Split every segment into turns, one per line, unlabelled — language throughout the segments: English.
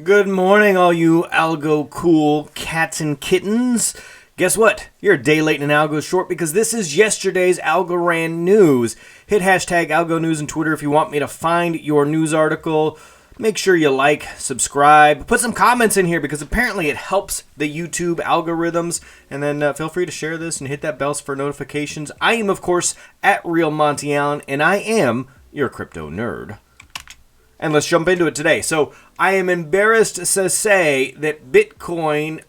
Good morning, all you algo cool cats and kittens. Guess what? You're a day late and an algo short because this is yesterday's Algorand news. Hit hashtag algonews on Twitter if you want me to find your news article. Make sure you like, subscribe, put some comments in here because apparently it helps the YouTube algorithms. And then feel free to share this and hit that bell for notifications. I am, of course, at Real Monty Allen, and I am your crypto nerd. And let's jump into it today. So I am embarrassed to say that Bitboy,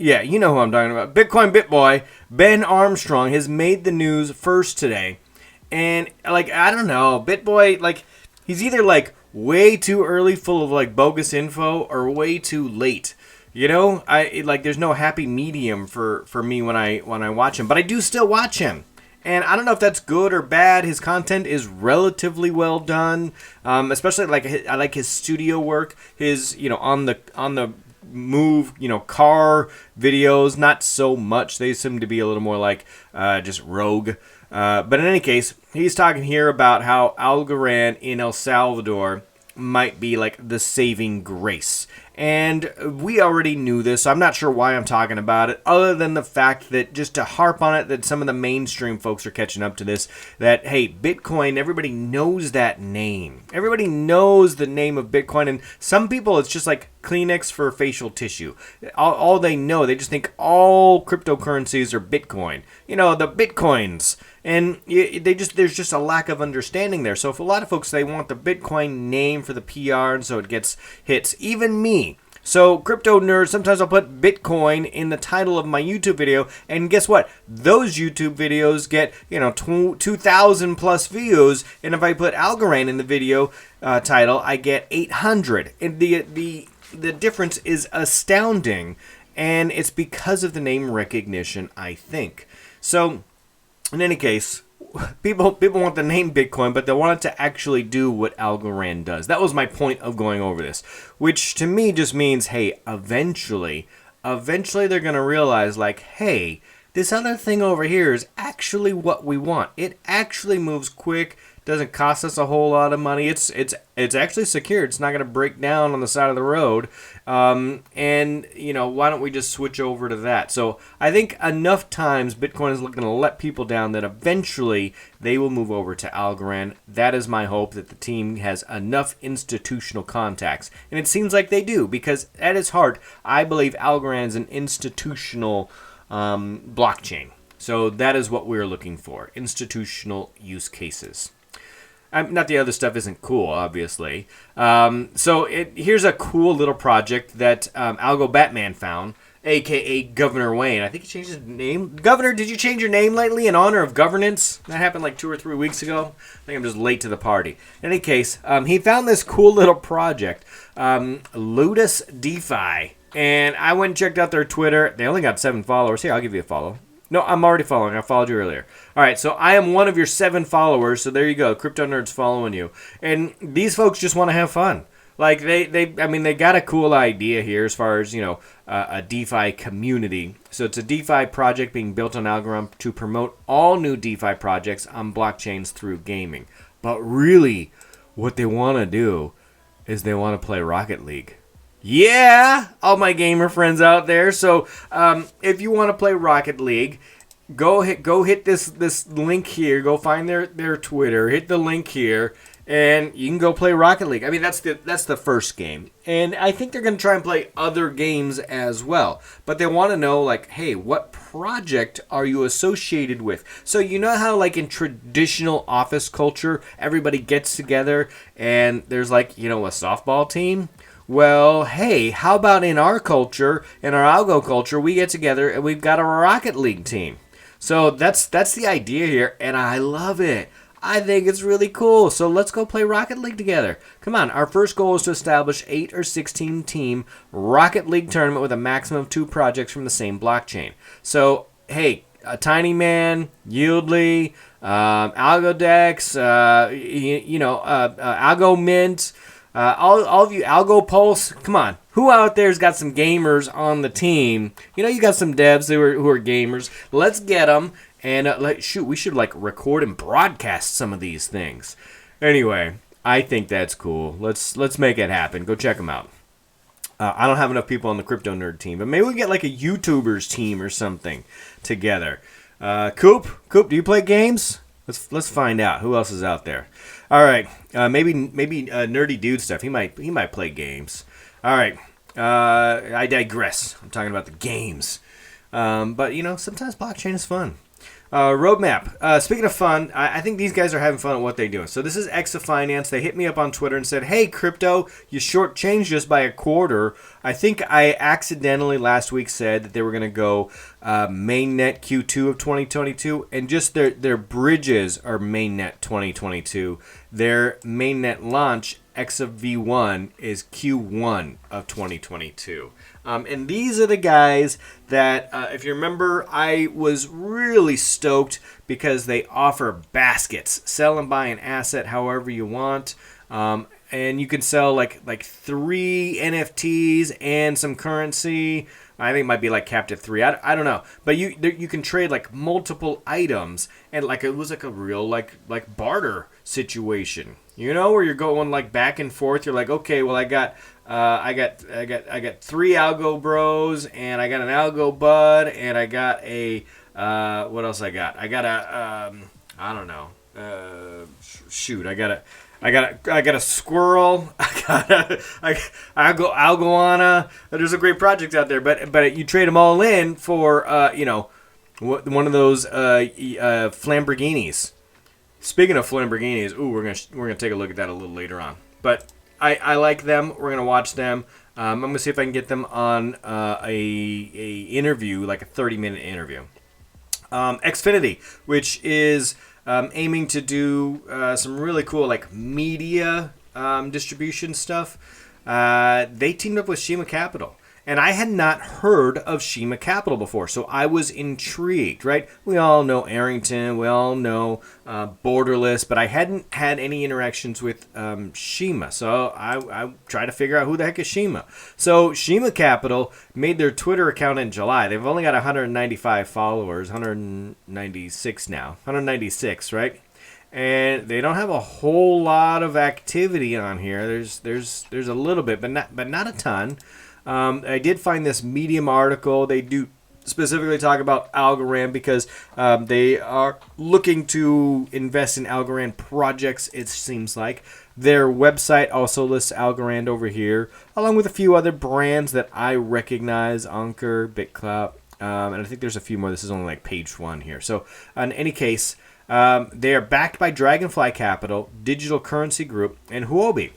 yeah, you know who I'm talking about. Bitboy, Ben Armstrong, has made the news first today. And, I don't know, Bitboy, he's either, way too early full of, bogus info or way too late. You know, there's no happy medium for me when I watch him. But I do still watch him. And I don't know if that's good or bad. His content is relatively well done, especially I like his studio work. His on the move car videos. Not so much. They seem to be a little more just rogue. But in any case, he's talking here about how Algorand in El Salvador might be the saving grace. And we already knew this, so I'm not sure why I'm talking about it, other than the fact that, just to harp on it, that some of the mainstream folks are catching up to this, that, hey, Bitcoin, everybody knows that name. Everybody knows the name of Bitcoin, and some people, it's just like Kleenex for facial tissue. All they know, they just think all cryptocurrencies are Bitcoin. The Bitcoins. And there's just a lack of understanding there. So if a lot of folks, they want the Bitcoin name for the PR, and so it gets hits. Even me. So crypto nerds, sometimes I'll put Bitcoin in the title of my YouTube video, and guess what? Those YouTube videos get 2,000 plus views, and if I put Algorand in the video title, I get 800. And the difference is astounding, and it's because of the name recognition, I think. So in any case, people want the name Bitcoin, but they want it to actually do what Algorand does. That was my point of going over this, which to me just means, hey, eventually they're going to realize, hey, this other thing over here is actually what we want. It actually moves quick, doesn't cost us a whole lot of money. It's actually secure. It's not going to break down on the side of the road. And why don't we just switch over to that? So I think enough times Bitcoin is looking to let people down that eventually they will move over to Algorand. That is my hope, that the team has enough institutional contacts. And it seems like they do, because at its heart, I believe Algorand is an institutional blockchain. So that is what we're looking for, institutional use cases. Not the other stuff isn't cool, obviously. Here's a cool little project that Algo Batman found, a.k.a. Governor Wayne. I think he changed his name. Governor, did you change your name lately in honor of governance? That happened 2 or 3 weeks ago. I think I'm just late to the party. In any case, he found this cool little project, Ludus DeFi. And I went and checked out their Twitter. They only got 7 followers. Here, I'll give you a follow. No, I'm already following. I followed you earlier. All right, so I am one of your 7 followers, so there you go. Crypto Nerds following you. And these folks just want to have fun. They got a cool idea here as far as, a DeFi community. So it's a DeFi project being built on Algorand to promote all new DeFi projects on blockchains through gaming. But really, what they want to do is they want to play Rocket League. Yeah, all my gamer friends out there. So if you want to play Rocket League, go hit this link here. Go find their Twitter. Hit the link here, and you can go play Rocket League. I mean, that's the first game, and I think they're going to try and play other games as well. But they want to know, hey, what project are you associated with? So you know how, in traditional office culture, everybody gets together and there's a softball team. Well, hey, how about in our culture, in our algo culture, we get together and we've got a Rocket League team. So that's the idea here, and I love it. I think it's really cool. So let's go play Rocket League together. Come on, our first goal is to establish 8 or 16 team Rocket League tournament with a maximum of 2 projects from the same blockchain. So, hey, Tiny Man, yldy, AlgoDex, Algo Mint, all of you, Algo Pulse, come on. Who out there's got some gamers on the team? You got some devs who are gamers. Let's get them. And we should record and broadcast some of these things. Anyway, I think that's cool. Let's make it happen. Go check them out. I don't have enough people on the Crypto Nerd team, but maybe we get like a YouTubers team or something together. Coop, do you play games? Let's find out who else is out there. All right, maybe nerdy dude stuff. He might play games. All right, I digress. I'm talking about the games, but sometimes blockchain is fun. Roadmap. Speaking of fun, I think these guys are having fun at what they do. So this is Exa Finance. They hit me up on Twitter and said, "Hey, crypto, you shortchanged us by a quarter." I think I accidentally last week said that they were going to go mainnet Q2 of 2022, and just their bridges are mainnet 2022. Their mainnet launch, Exa V1, is Q1 of 2022. And these are the guys that, if you remember, I was really stoked because they offer baskets. Sell and buy an asset however you want. And you can sell like 3 NFTs and some currency. I think it might be like capped at 3. I don't know. But you can trade like multiple items, and like it was like a real like barter situation. Where you're going like back and forth. You're like, okay, well I got 3 algo bros, and I got an algo bud, and I got a what else I got? I got a I don't know. I got a squirrel. I got algoana. There's a great project out there, but you trade them all in for one of those Lamborghinis. Speaking of Lamborghinis, we're gonna take a look at that a little later on. But I like them. We're gonna watch them. I'm gonna see if I can get them on a interview, like a 30-minute interview. Xfinity, which is aiming to do some really cool like media distribution stuff. They teamed up with Shima Capital. And I had not heard of Shima Capital before, so I was intrigued, right? We all know Arrington, we all know Borderless, but I hadn't had any interactions with Shima, so I tried to figure out who the heck is Shima. So Shima Capital made their Twitter account in July. They've only got 195 followers, 196 now, 196, right? And they don't have a whole lot of activity on here. There's a little bit, but not a ton. I did find this Medium article. They do specifically talk about Algorand because they are looking to invest in Algorand projects, it seems like. Their website also lists Algorand over here, along with a few other brands that I recognize, Anker, BitClout, and I think there's a few more. This is only like page 1 here. So in any case, they are backed by Dragonfly Capital, Digital Currency Group, and Huobi.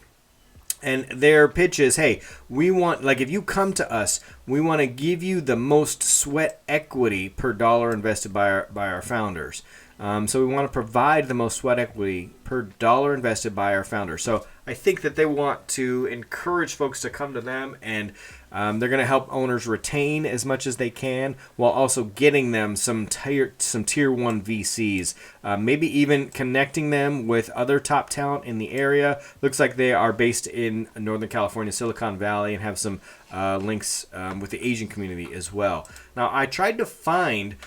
And their pitch is, hey, we want, like, if you come to us, we want to give you the most sweat equity per dollar invested by our founders. So we want to provide the most sweat equity per dollar invested by our founders. So I think that they want to encourage folks to come to them, and they're going to help owners retain as much as they can, while also getting them some tier 1 VCs, maybe even connecting them with other top talent in the area. Looks like they are based in Northern California, Silicon Valley, and have some links with the Asian community as well. Now, I tried to find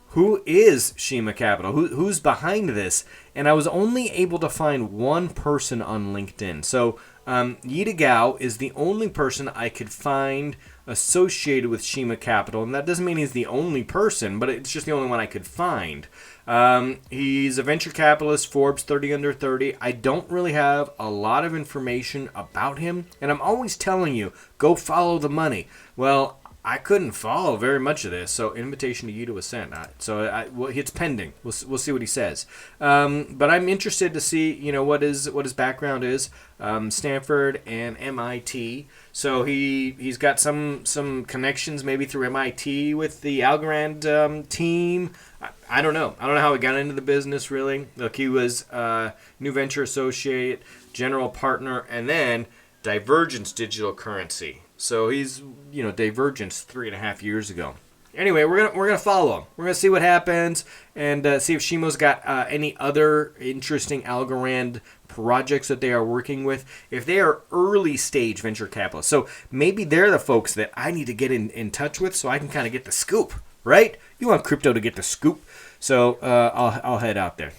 who is Shima Capital, who's behind this, and I was only able to find one person on LinkedIn. So Yida Gao is the only person I could find associated with Shima Capital, and that doesn't mean he's the only person, but it's just the only one I could find. He's a venture capitalist, Forbes 30 under 30. I don't really have a lot of information about him, and I'm always telling you, go follow the money. Well, I couldn't follow very much of this, so invitation to you to sent. Well, it's pending. We'll see what he says. But I'm interested to see, what his background is. Stanford and MIT. So he's got some connections maybe through MIT with the Algorand team. I don't know. I don't know how he got into the business really. Look, he was new venture associate, general partner, and then Divergence Digital Currency. So he's, Divergence 3.5 years ago. Anyway, we're gonna follow him. We're gonna see what happens and see if Shima's got any other interesting Algorand projects that they are working with. If they are early stage venture capitalists, so maybe they're the folks that I need to get in touch with, so I can kind of get the scoop. Right? You want crypto to get the scoop, so I'll head out there.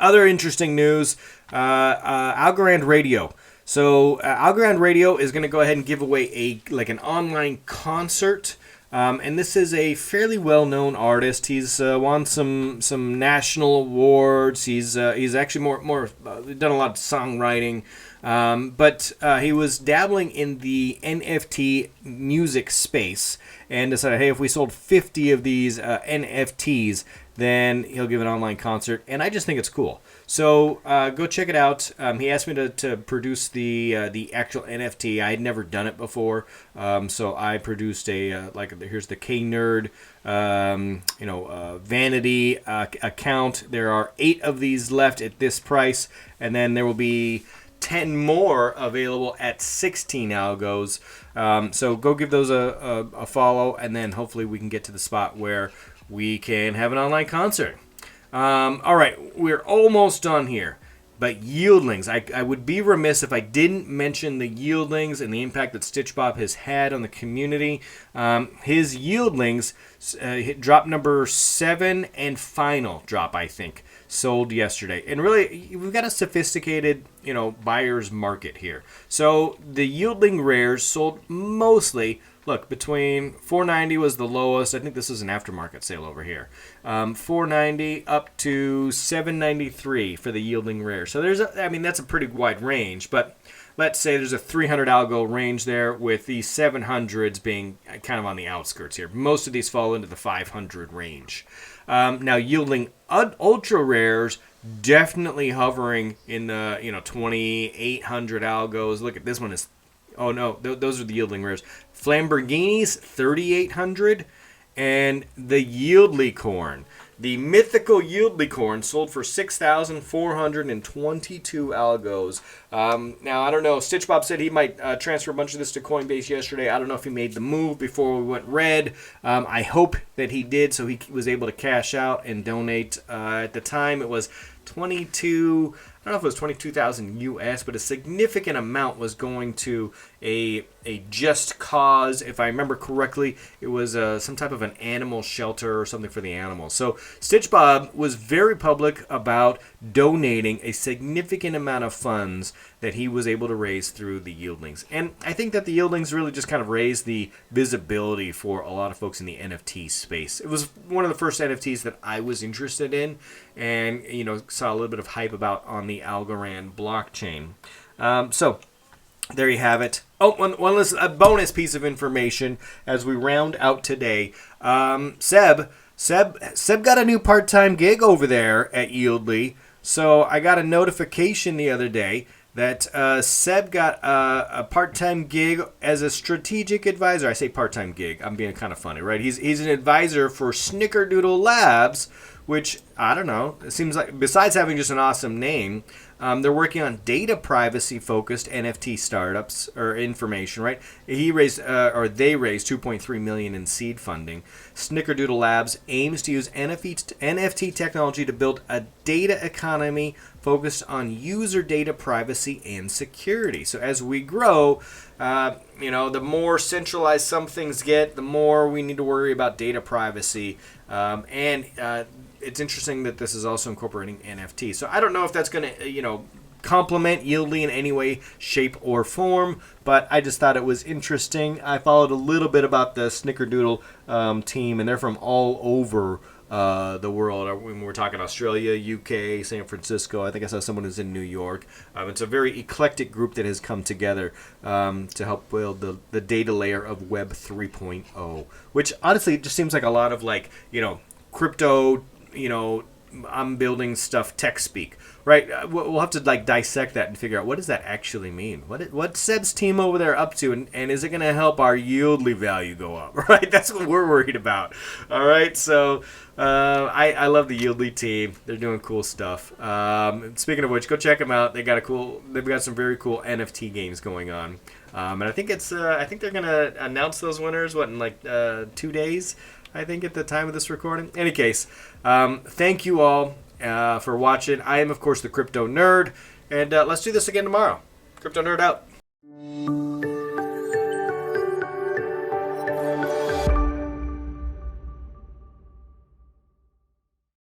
Other interesting news. Algorand Radio. So Algorand Radio is going to go ahead and give away an online concert. And this is a fairly well-known artist. He's won some national awards. He's actually more done a lot of songwriting. But he was dabbling in the NFT music space and decided, hey, if we sold 50 of these NFTs, then he'll give an online concert. And I just think it's cool. So go check it out. He asked me to produce the actual NFT. I had never done it before, so I produced here's the K Nerd, vanity account. There are 8 of these left at this price, and then there will be 10 more available at 16 algos. So go give those a follow, and then hopefully we can get to the spot where we can have an online concert. All right, we're almost done here. But yieldlings, I would be remiss if I didn't mention the yieldlings and the impact that StitchBob has had on the community. His yieldlings hit drop number 7 and final drop, I think, sold yesterday. And really, we've got a sophisticated, buyer's market here. So the yieldling rares sold mostly. Look, between 490 was the lowest. I think this is an aftermarket sale over here. 490 up to 793 for the yielding rare. So that's a pretty wide range. But let's say there's a 300 algo range there, with the 700s being kind of on the outskirts here. Most of these fall into the 500 range. Now, yielding ultra rares definitely hovering in the 2800 algos. Look at this one is. Oh no, those are the yielding rares. Lamborghinis 3800, and the Yieldly-corn. The mythical Yieldly-corn sold for 6,422 algos. Now, I don't know. StitchBob said he might transfer a bunch of this to Coinbase yesterday. I don't know if he made the move before we went red. I hope that he did, so he was able to cash out and donate. At the time, it was 22. I don't know if it was 22,000 US, but a significant amount was going to a just cause. If I remember correctly, it was some type of an animal shelter or something for the animals. So StitchBob was very public about donating a significant amount of funds that he was able to raise through the yieldlings. And I think that the yieldlings really just kind of raised the visibility for a lot of folks in the NFT space. It was one of the first NFTs that I was interested in, and saw a little bit of hype about on the Algorand blockchain. So there you have it. Oh, one bonus piece of information as we round out today. Seb got a new part-time gig over there at Yieldly. So I got a notification the other day that Seb got a part-time gig as a strategic advisor. I say part-time gig. I'm being kind of funny, right? He's an advisor for Snickerdoodle Labs, which, I don't know, it seems like, besides having just an awesome name, they're working on data privacy-focused NFT startups, or information, right? They raised $2.3 million in seed funding. Snickerdoodle Labs aims to use NFT technology to build a data economy focused on user data privacy and security. So as we grow, the more centralized some things get, the more we need to worry about data privacy. It's interesting that this is also incorporating NFT. So I don't know if that's going to, complement Yieldly in any way, shape, or form, but I just thought it was interesting. I followed a little bit about the Snickerdoodle team, and they're from all over the world. When we're talking Australia, UK, San Francisco, I think I saw someone who's in New York. It's a very eclectic group that has come together to help build the data layer of Web 3.0, which honestly just seems like a lot of crypto, I'm building stuff tech speak, right? We'll have to dissect that and figure out what does that actually mean. What's Seb's team over there up to, and is it going to help our Yieldly value go up, right? That's what we're worried about. All right, so I love the Yieldly team. They're doing cool stuff. Speaking of which, go check them out. They've got some very cool NFT games going on. And I think they're going to announce those winners in 2 days. I think at the time of this recording. In any case, thank you all for watching. I am, of course, the Crypto Nerd, and let's do this again tomorrow. Crypto Nerd out.